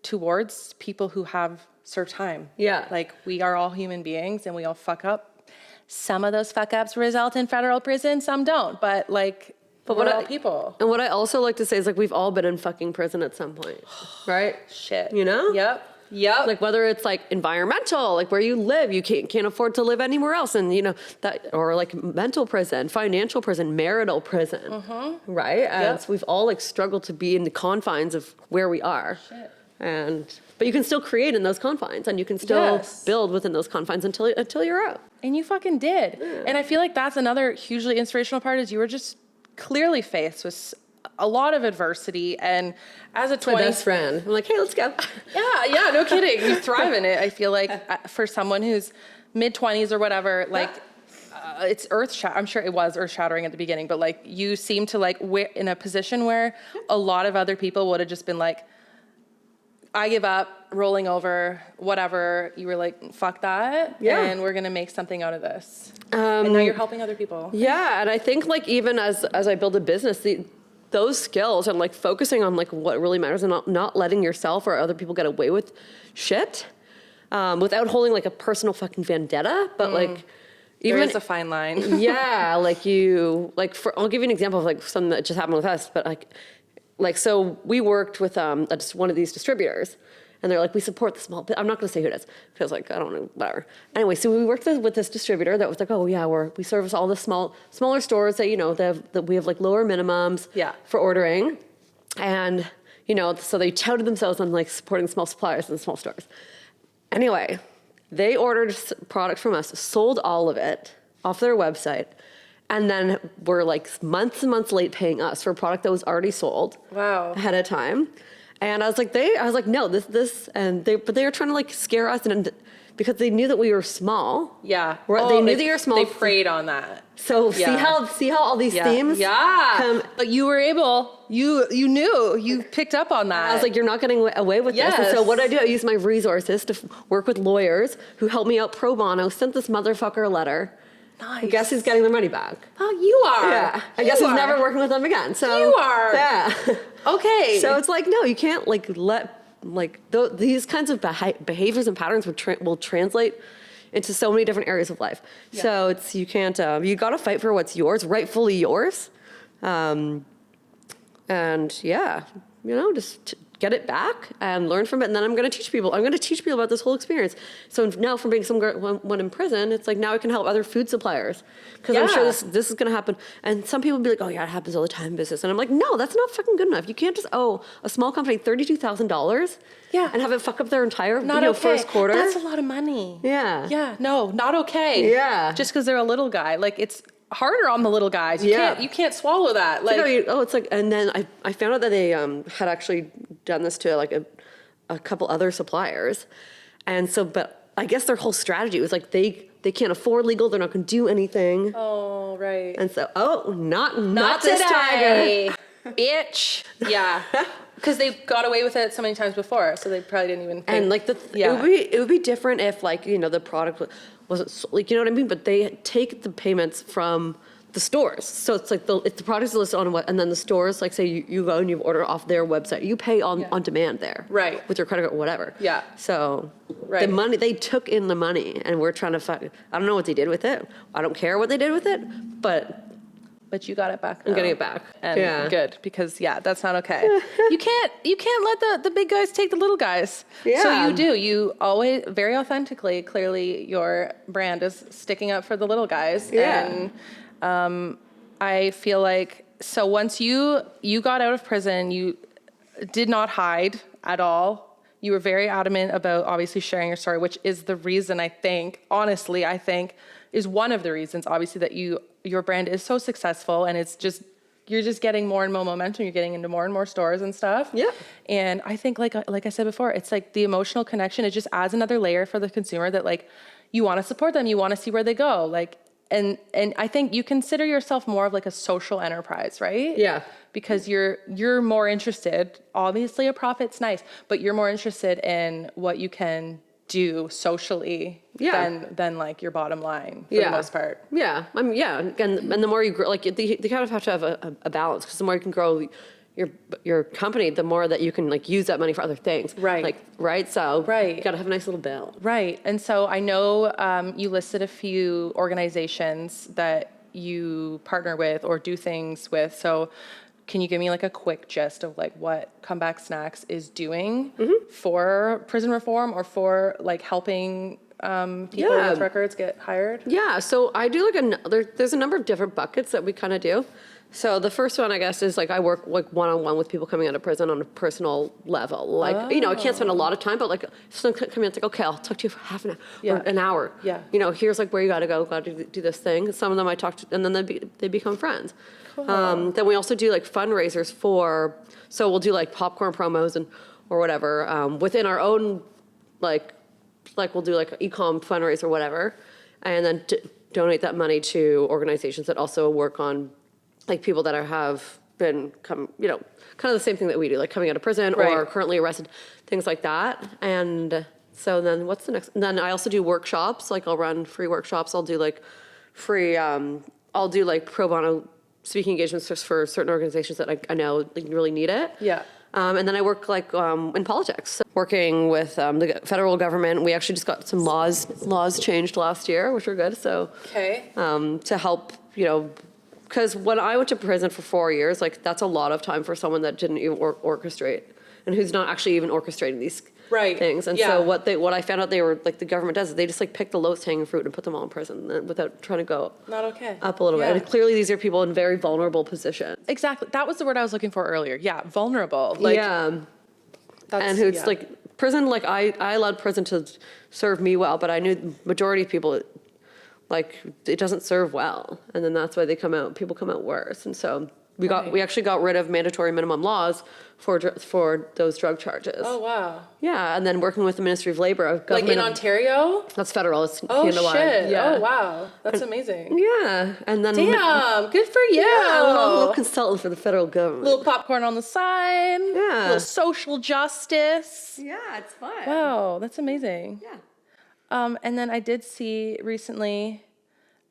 [SPEAKER 1] towards people who have served time.
[SPEAKER 2] Yeah.
[SPEAKER 1] Like, we are all human beings and we all fuck up. Some of those fuck ups result in federal prison, some don't, but we're all people.
[SPEAKER 2] And what I also like to say is like we've all been in fucking prison at some point, right?
[SPEAKER 1] Shit.
[SPEAKER 2] You know?
[SPEAKER 1] Yep.
[SPEAKER 2] Like whether it's like environmental, like where you live, you can't afford to live anywhere else, and you know that, or like mental prison, financial prison, marital prison, right? And so we've all like struggled to be in the confines of where we are.
[SPEAKER 1] Shit.
[SPEAKER 2] But you can still create in those confines, and you can still build within those confines until you're out.
[SPEAKER 1] And you fucking did. Yeah. And I feel like that's another hugely inspirational part is you were just clearly faced with a lot of adversity, and as a
[SPEAKER 2] my best friend, I'm like, hey, let's go.
[SPEAKER 1] Yeah, no kidding. You thrive in it. I feel like for someone who's mid-20s or whatever, like it's I'm sure it was earth-shattering at the beginning, but like you seem to like in a position where a lot of other people would have just been like, I give up, rolling over, whatever. You were like, fuck that, and we're gonna make something out of this. And now you're helping other people.
[SPEAKER 2] Yeah, and I think like even as I build a business, those skills and like focusing on like what really matters and not letting yourself or other people get away with shit without holding like a personal fucking vendetta, but like even
[SPEAKER 1] there is a fine line.
[SPEAKER 2] I'll give you an example of like something that just happened with us, but like so we worked with one of these distributors, and they're like, we support the small. I'm not going to say who it is because like I don't know, whatever. Anyway, so we worked with this distributor that was like, oh yeah, we service all the smaller stores that, you know, that we have like lower minimums for ordering, and you know, so they touted themselves on like supporting small suppliers and small stores. Anyway, they ordered product from us, sold all of it off their website, and then were like months and months late paying us for a product that was already sold ahead of time. And I was like, no, but they were trying to like scare us, and because they knew that we were small.
[SPEAKER 1] Yeah.
[SPEAKER 2] They knew that you were small.
[SPEAKER 1] They preyed on that.
[SPEAKER 2] So see how all these themes come.
[SPEAKER 1] But you were able, you knew, you picked up on that.
[SPEAKER 2] I was like, you're not getting away with this. And so what I do, I use my resources to work with lawyers who help me out pro bono, sent this motherfucker a letter.
[SPEAKER 1] Nice.
[SPEAKER 2] I guess he's getting their money back.
[SPEAKER 1] Oh, you are.
[SPEAKER 2] Yeah. I guess he's never working with them again. So
[SPEAKER 1] you are.
[SPEAKER 2] Yeah.
[SPEAKER 1] Okay.
[SPEAKER 2] So it's like, no, you can't like these kinds of behaviors and patterns will translate into so many different areas of life. Yeah. So you can't, you got to fight for what's yours, rightfully yours. And yeah, just get it back and learn from it. And then I'm going to teach people. I'm going to teach people about this whole experience. So now from being someone in prison, it's like now I can help other food suppliers. Because I'm sure this is going to happen. And some people be like, oh yeah, it happens all the time in business. And I'm like, no, that's not fucking good enough. You can't just owe a small company $32,000 and have it fuck up their entire first quarter.
[SPEAKER 1] That's a lot of money.
[SPEAKER 2] Yeah.
[SPEAKER 1] Yeah, no, not okay.
[SPEAKER 2] Yeah.
[SPEAKER 1] Just because they're a little guy. Like, it's harder on the little guys. You can't swallow that.
[SPEAKER 2] It's like, and then I found out that they had actually done this to like a couple other suppliers. And so, but I guess their whole strategy was like they can't afford legal, they're not going to do anything.
[SPEAKER 1] Oh, right.
[SPEAKER 2] And so, not
[SPEAKER 1] today,
[SPEAKER 2] this tiger.
[SPEAKER 1] bitch. Yeah. Because they got away with it so many times before, so they probably didn't even think.
[SPEAKER 2] And like it would be different if like, the product wasn't like, you know what I mean? But they take the payments from the stores. So it's like if the product is listed on what, and then the stores, like say you go and you order off their website, you pay on demand there.
[SPEAKER 1] Right.
[SPEAKER 2] With your credit card or whatever.
[SPEAKER 1] Yeah.
[SPEAKER 2] So the money, they took in the money and we're trying to I don't know what they did with it. I don't care what they did with it, but
[SPEAKER 1] you got it back now.
[SPEAKER 2] I'm getting it back.
[SPEAKER 1] And good, because that's not okay. You can't let the big guys take the little guys.
[SPEAKER 2] Yeah.
[SPEAKER 1] So you always very authentically, clearly your brand is sticking up for the little guys.
[SPEAKER 2] Yeah.
[SPEAKER 1] And I feel like, so once you got out of prison, you did not hide at all. You were very adamant about obviously sharing your story, which is the reason I think is one of the reasons obviously that your brand is so successful, and you're just getting more and more momentum. You're getting into more and more stores and stuff.
[SPEAKER 2] Yeah.
[SPEAKER 1] And I think like I said before, it's like the emotional connection. It just adds another layer for the consumer that like you want to support them. You want to see where they go. Like, and I think you consider yourself more of like a social enterprise, right?
[SPEAKER 2] Yeah.
[SPEAKER 1] Because you're more interested, obviously a profit's nice, but you're more interested in what you can do socially than like your bottom line for the most part.
[SPEAKER 2] Yeah. And the more you grow, like you kind of have to have a balance, because the more you can grow your company, the more that you can like use that money for other things.
[SPEAKER 1] Right.
[SPEAKER 2] So
[SPEAKER 1] right.
[SPEAKER 2] You got to have a nice little bill.
[SPEAKER 1] Right. And so I know you listed a few organizations that you partner with or do things with. So can you give me like a quick gist of like what Comeback Snacks is doing for prison reform or for like helping people with records get hired? Yeah,
[SPEAKER 2] so I do like there's a number of different buckets that we kind of do. So the first one, I guess, is like I work like one-on-one with people coming out of prison on a personal level. Like, I can't spend a lot of time, but like someone coming in, it's like, okay, I'll talk to you for half an hour or an hour. Yeah. Here's like where you got to go, got to do this thing. Some of them I talk to, and then they become friends. Cool. Then we also do like fundraisers so we'll do like popcorn promos or whatever within our own like we'll do like an e-com fundraiser or whatever, and then donate that money to organizations that also work on like people that have been kind of the same thing that we do, like coming out of prison or currently arrested, things like that. And so then what's the next? And then I also do workshops. Like I'll run free workshops. I'll do like free. I'll do like pro bono speaking engagements just for certain organizations that I know like really need it. Yeah. And then I work like in politics, working with the federal government. We actually just got some laws changed last year, which are good. So to help, because when I went to prison for 4 years, like that's a lot of time for someone that didn't even orchestrate and who's not actually even orchestrating these things. And so what I found out the government does is they just like pick the lowest hanging fruit and put them all in prison without trying to go up a little bit. And clearly these are people in very vulnerable positions.
[SPEAKER 1] Exactly. That was the word I was looking for earlier. Yeah. Vulnerable.
[SPEAKER 2] And who's like prison, like I allowed prison to serve me well, but I knew the majority of people, like it doesn't serve well. And then that's why people come out worse. And so we actually got rid of mandatory minimum laws for those drug charges. Oh, wow. Yeah, and then working with the Ministry of Labor.
[SPEAKER 1] Like in Ontario?
[SPEAKER 2] That's federal. It's
[SPEAKER 1] Canada-wide. Shit. Yeah. Oh, wow. That's amazing.
[SPEAKER 2] Yeah. And then
[SPEAKER 1] damn, good for you.
[SPEAKER 2] Yeah, a little consultant for the federal government.
[SPEAKER 1] A little popcorn on the side. Yeah. A little social justice.
[SPEAKER 2] Yeah, it's fun.
[SPEAKER 1] Wow, that's amazing.
[SPEAKER 2] Yeah.
[SPEAKER 1] And then I did see recently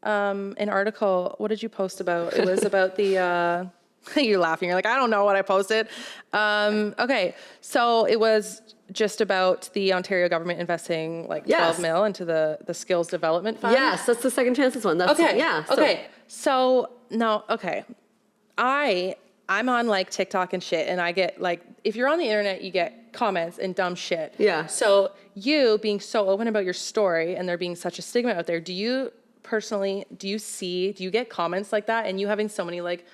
[SPEAKER 1] an article. What did you post about? It was about the you're laughing. You're like, I don't know what I posted. Okay. So it was just about the Ontario government investing like 12 mil into the skills development fund.
[SPEAKER 2] Yes, that's the Second Chances one. That's,
[SPEAKER 1] okay. Yeah. So, okay. So no. Okay. I I'm on like TikTok and shit, and I get like, if you're on the internet, you get comments and dumb shit.
[SPEAKER 2] Yeah.
[SPEAKER 1] So you being so open about your story and there being such a stigma out there, do you get comments like that, and you having so many like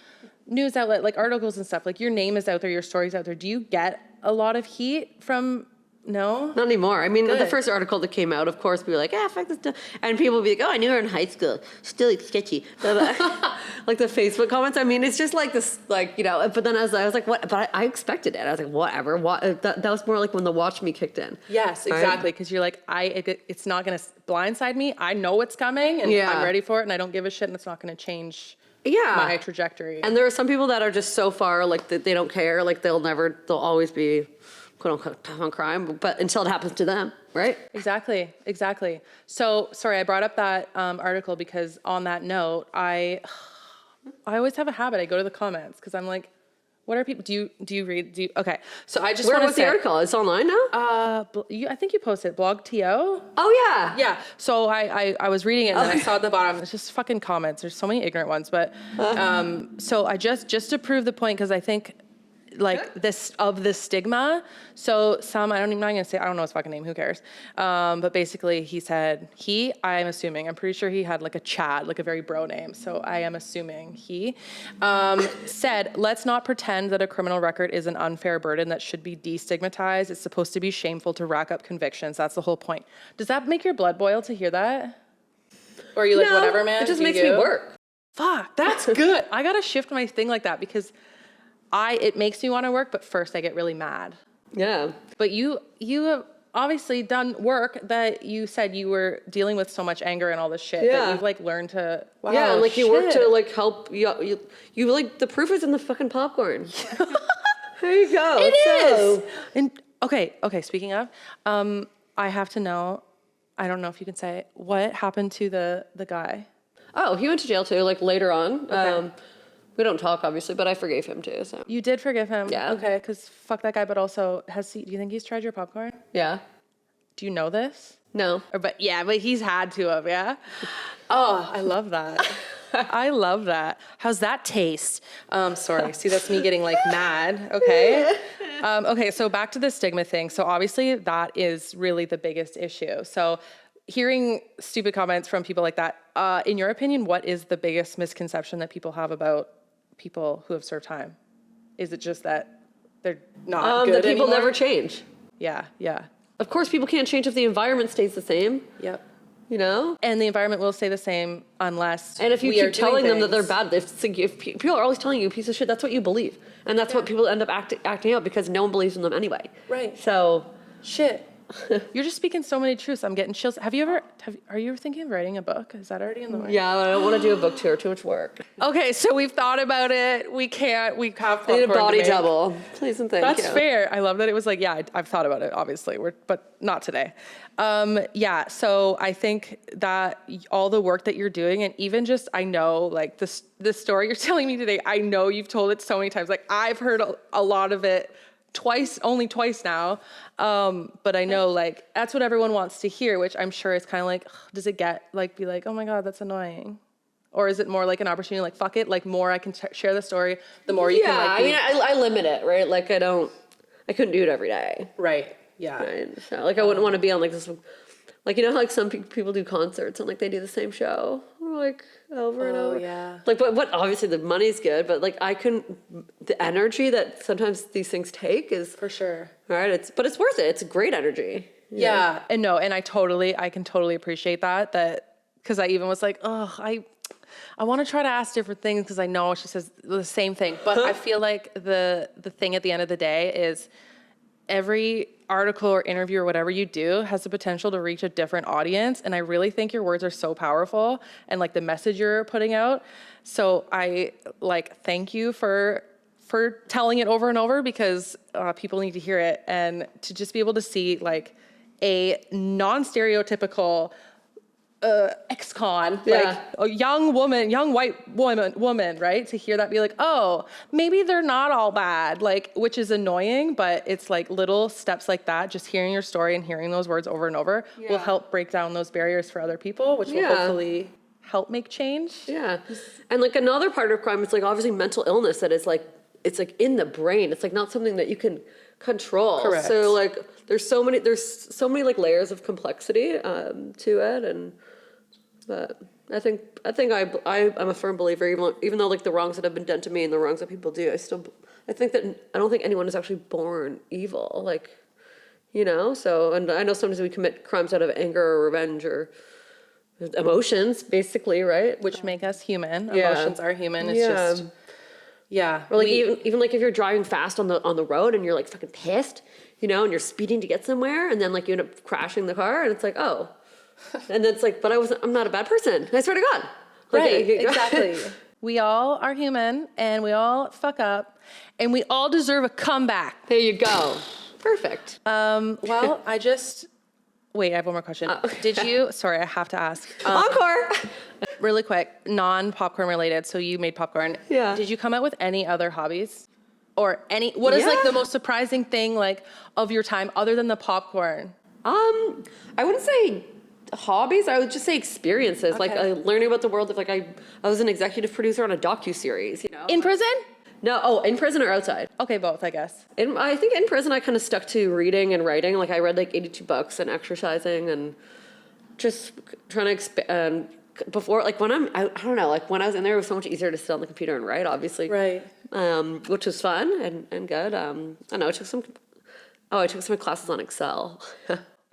[SPEAKER 1] news outlet, like articles and stuff, like your name is out there, your story's out there. Do you get a lot of heat from, no?
[SPEAKER 2] Not anymore. I mean,
[SPEAKER 1] Good.
[SPEAKER 2] the first article that came out, of course, we were like, fuck this stuff. And people would be like, oh, I knew her in high school. Still like sketchy. Like the Facebook comments. I mean, it's just like this, like, you know, but then I was like, what? But I expected it. I was like, whatever. That was more like when the watch me kicked in.
[SPEAKER 1] Yes, exactly. Because you're like, it's not going to blindside me. I know what's coming and I'm ready for it, and I don't give a shit, and it's not going to change my trajectory.
[SPEAKER 2] And there are some people that are just so far, like, they don't care. Like, they'll always be, quote unquote, tough on crime, but until it happens to them, right?
[SPEAKER 1] Exactly. So, sorry, I brought up that article because on that note, I always have a habit. I go to the comments because I'm like, what are people, do you read, okay. So I just
[SPEAKER 2] Where was the article? It's online now?
[SPEAKER 1] I think you posted Blog.to.
[SPEAKER 2] Oh, yeah.
[SPEAKER 1] Yeah. So I was reading it and then I saw at the bottom, it's just fucking comments. There's so many ignorant ones, but so I just to prove the point, because I think like this stigma. So I'm not gonna say, I don't know his fucking name, who cares? But basically he said, I'm pretty sure he had like a Chad, like a very bro name. So I am assuming he said, let's not pretend that a criminal record is an unfair burden that should be destigmatized. It's supposed to be shameful to rack up convictions. That's the whole point. Does that make your blood boil to hear that? Or are you like, whatever, man?
[SPEAKER 2] It just makes me work.
[SPEAKER 1] Fuck, that's good. I gotta shift my thing like that, because it makes me want to work, but first I get really mad.
[SPEAKER 2] Yeah.
[SPEAKER 1] But you have obviously done work that you said you were dealing with so much anger and all this shit that you've like learned to, wow,
[SPEAKER 2] yeah, and like you work to like help, you like, the proof is in the fucking popcorn. There you go.
[SPEAKER 1] It is. And okay, speaking of, I have to know, I don't know if you can say, what happened to the guy?
[SPEAKER 2] Oh, he went to jail too, like later on.
[SPEAKER 1] Okay.
[SPEAKER 2] We don't talk, obviously, but I forgave him too. So
[SPEAKER 1] You did forgive him?
[SPEAKER 2] Yeah.
[SPEAKER 1] Okay, because fuck that guy, but also, do you think he's tried your popcorn?
[SPEAKER 2] yeah,
[SPEAKER 1] Do you know this?
[SPEAKER 2] no.
[SPEAKER 1] But he's had to have, yeah? Oh, I love that. I love that. How's that taste? Sorry, see, that's me getting like mad, okay? Okay, so back to the stigma thing. So obviously that is really the biggest issue. So hearing stupid comments from people like that, in your opinion, what is the biggest misconception that people have about people who have served time? Is it just that they're not good
[SPEAKER 2] That people
[SPEAKER 1] anymore?
[SPEAKER 2] never change.
[SPEAKER 1] Yeah.
[SPEAKER 2] Of course, people can't change if the environment stays the same.
[SPEAKER 1] Yep.
[SPEAKER 2] You know?
[SPEAKER 1] And the environment will stay the same unless
[SPEAKER 2] And if you
[SPEAKER 1] we are
[SPEAKER 2] keep telling
[SPEAKER 1] doing
[SPEAKER 2] them that they're
[SPEAKER 1] things.
[SPEAKER 2] bad, if people are always telling you a piece of shit, that's what you believe. And that's what people end up acting out, because no one believes in them anyway.
[SPEAKER 1] Right.
[SPEAKER 2] So,
[SPEAKER 1] Shit. You're just speaking so many truths. I'm getting chills. Are you ever thinking of writing a book? Is that already in the way?
[SPEAKER 2] yeah, I don't want to do a book tour, too much work.
[SPEAKER 1] Okay, so we've thought about it. We have
[SPEAKER 2] I need a
[SPEAKER 1] popcorn to
[SPEAKER 2] body
[SPEAKER 1] make.
[SPEAKER 2] double. Please and thank you.
[SPEAKER 1] That's fair. I love that it was like, I've thought about it, obviously, but not today. So I think that all the work that you're doing, and even just, I know, like, the story you're telling me today, I know you've told it so many times. Like, I've heard a lot of it only twice now. But I know, like, that's what everyone wants to hear, which I'm sure is kind of like, does it get, like, be like, oh my God, that's annoying? Or is it more like an opportunity, like, fuck it, like, more I can share the story, the more you can, like,
[SPEAKER 2] I mean, I limit it, right? Like, I couldn't do it every day.
[SPEAKER 1] Right, yeah.
[SPEAKER 2] Right? So, like, I wouldn't want to be on, like, this, like, you know how, like, some people do concerts and, like, they do the same show, like, over and over.
[SPEAKER 1] Yeah.
[SPEAKER 2] Like, but obviously the money's good, but, like, the energy that sometimes these things take is...
[SPEAKER 1] For sure.
[SPEAKER 2] Right? But it's worth it. It's great energy.
[SPEAKER 1] Yeah. And I can totally appreciate that, because I even was like, I want to try to ask different things because I know she says the same thing, but I feel like the thing at the end of the day is every article or interview or whatever you do has the potential to reach a different audience. And I really think your words are so powerful and like the message you're putting out. So I thank you for telling it over and over, because people need to hear it, and to just be able to see like a non-stereotypical ex-con, like a young white woman, right? To hear that, be like, oh, maybe they're not all bad, like, which is annoying, but it's like little steps like that, just hearing your story and hearing those words over and over will help break down those barriers for other people, which will hopefully help make change.
[SPEAKER 2] Yeah. And like another part of crime is like obviously mental illness that is like it's like in the brain. It's like not something that you can control.
[SPEAKER 1] Correct.
[SPEAKER 2] So like there's so many like layers of complexity to it, and but I think I'm a firm believer, even though like the wrongs that have been done to me and the wrongs that people do, I think that I don't think anyone is actually born evil, like, you know. So, and I know sometimes we commit crimes out of anger or revenge or emotions, basically, right?
[SPEAKER 1] Which make us human.
[SPEAKER 2] Yeah.
[SPEAKER 1] Emotions are human. It's
[SPEAKER 2] Yeah.
[SPEAKER 1] just, yeah.
[SPEAKER 2] Or like even like if you're driving fast on the road and you're like fucking pissed, you know, and you're speeding to get somewhere, and then like you end up crashing the car, and it's like, oh, and then it's like, but I'm not a bad person. I swear to God. Like,
[SPEAKER 1] Right, exactly. We all are human, and we all fuck up, and we all deserve a comeback.
[SPEAKER 2] There you go. Perfect.
[SPEAKER 1] Well, wait, I have one more question. Did you, sorry, I have to ask.
[SPEAKER 2] Encore.
[SPEAKER 1] Really quick, non-popcorn related, so you made popcorn.
[SPEAKER 2] Yeah.
[SPEAKER 1] Did you come up with any other hobbies? Or what is like the most surprising thing like of your time other than the popcorn?
[SPEAKER 2] I wouldn't say hobbies. I would just say experiences. Like learning about the world of like I was an executive producer on a docu-series, you know.
[SPEAKER 1] In prison?
[SPEAKER 2] No, in prison or outside?
[SPEAKER 1] Okay, both, I guess.
[SPEAKER 2] I think in prison I kind of stuck to reading and writing. Like I read like 82 books and exercising and just trying to expand. Before, like when I don't know, like when I was in there, it was so much easier to sit on the computer and write, obviously.
[SPEAKER 1] Right.
[SPEAKER 2] Which was fun and good. I know I took some classes on Excel.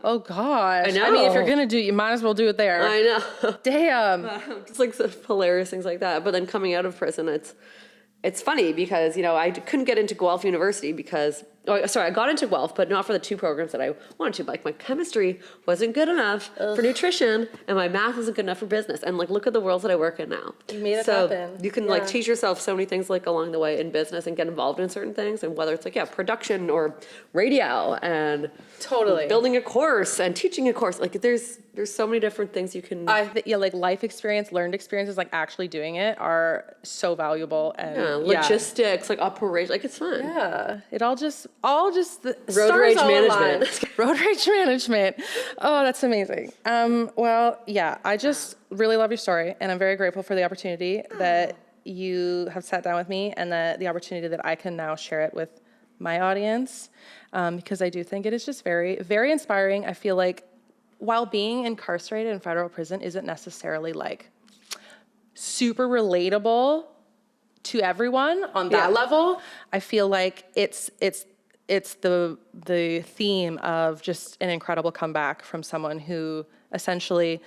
[SPEAKER 1] Oh gosh.
[SPEAKER 2] I know.
[SPEAKER 1] I mean, if you're gonna do it, you might as well do it there.
[SPEAKER 2] I know.
[SPEAKER 1] Damn.
[SPEAKER 2] Just like some hilarious things like that. But then coming out of prison, it's funny because, you know, I couldn't get into Guelph University because, I got into Guelph, but not for the two programs that I wanted to. Like my chemistry wasn't good enough for nutrition, and my math wasn't good enough for business. And like, look at the worlds that I work in now.
[SPEAKER 1] You made it happen.
[SPEAKER 2] You can like teach yourself so many things like along the way in business and get involved in certain things. And whether it's like, production or radio and
[SPEAKER 1] Totally.
[SPEAKER 2] building a course and teaching a course, like there's so many different things you can.
[SPEAKER 1] Like life experience, learned experiences, like actually doing it are so valuable and
[SPEAKER 2] logistics, like operation, like it's fun.
[SPEAKER 1] Yeah, it all just the
[SPEAKER 2] Road
[SPEAKER 1] stars
[SPEAKER 2] rage
[SPEAKER 1] all
[SPEAKER 2] management.
[SPEAKER 1] align. Road rage management. Oh, that's amazing. Well, yeah, I just really love your story, and I'm very grateful for the opportunity that you have sat down with me, and the opportunity that I can now share it with my audience, because I do think it is just very, very inspiring. I feel like while being incarcerated in federal prison isn't necessarily like super relatable to everyone on that level, I feel like it's the theme of just an incredible comeback from someone who essentially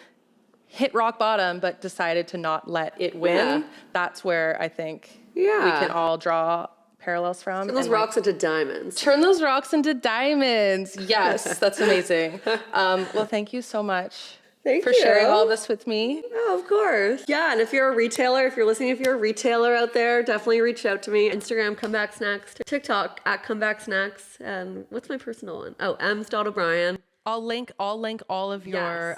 [SPEAKER 1] hit rock bottom but decided to not let it win.
[SPEAKER 2] Yeah.
[SPEAKER 1] That's where I think we can all draw parallels from.
[SPEAKER 2] Turn those rocks into diamonds.
[SPEAKER 1] Turn those rocks into diamonds. Yes, that's amazing. Well, thank you so much for sharing all this with me.
[SPEAKER 2] Oh, of course. Yeah, and if you're a retailer, if you're a retailer out there, definitely reach out to me. Instagram, Comeback Snacks. TikTok, @Comeback Snacks. And what's my personal one? Oh, ems.o'brien.
[SPEAKER 1] I'll link all of your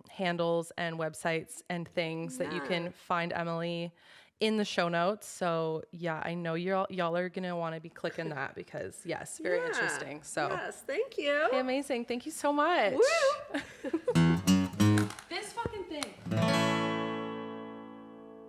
[SPEAKER 1] handles and websites and things that you can find Emily in the show notes. So yeah, I know y'all are gonna want to be clicking that because very interesting. So
[SPEAKER 2] yes, thank you.
[SPEAKER 1] okay, amazing. Thank you so much.
[SPEAKER 2] Woo!